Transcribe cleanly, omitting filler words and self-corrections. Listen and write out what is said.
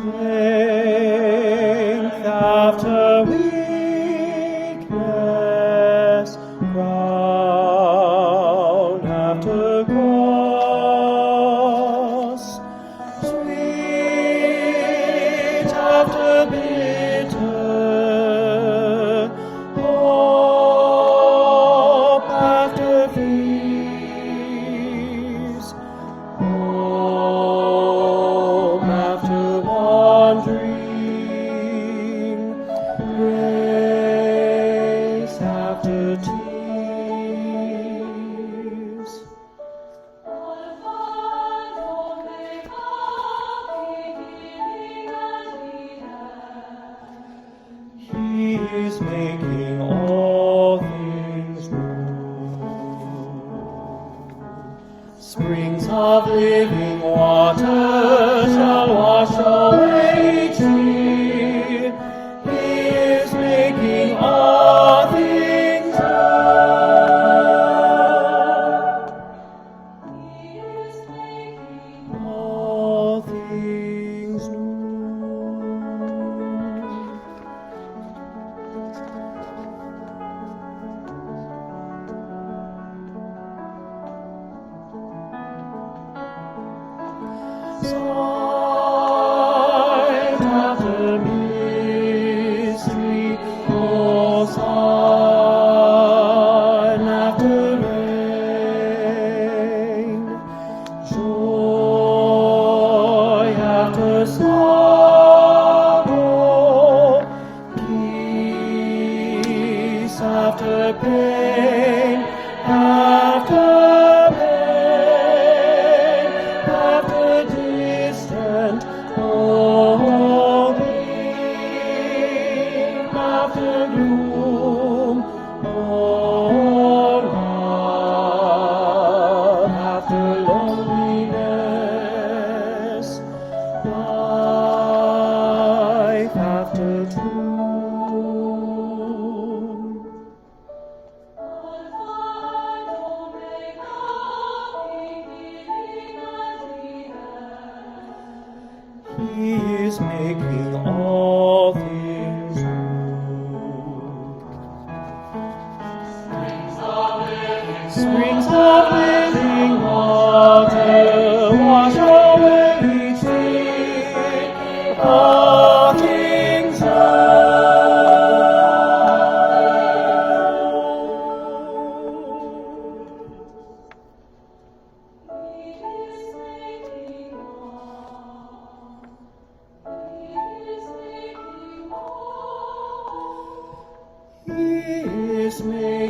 Strength after weakness, crown after cross, sweet after bitter, hope after fears, home after wandering, grace after tears. He is making all things new. Springs of living water shall wash away each tear. He is making all things new. He is making all things new. Sign after mystery, oh, sign after rain, joy after sorrow, peace after pain, after distant, oh, gleam after gloom, oh, love after loneliness, life after tomb. He is making all things new. Springs of living water wash away each tear. All things new. He is making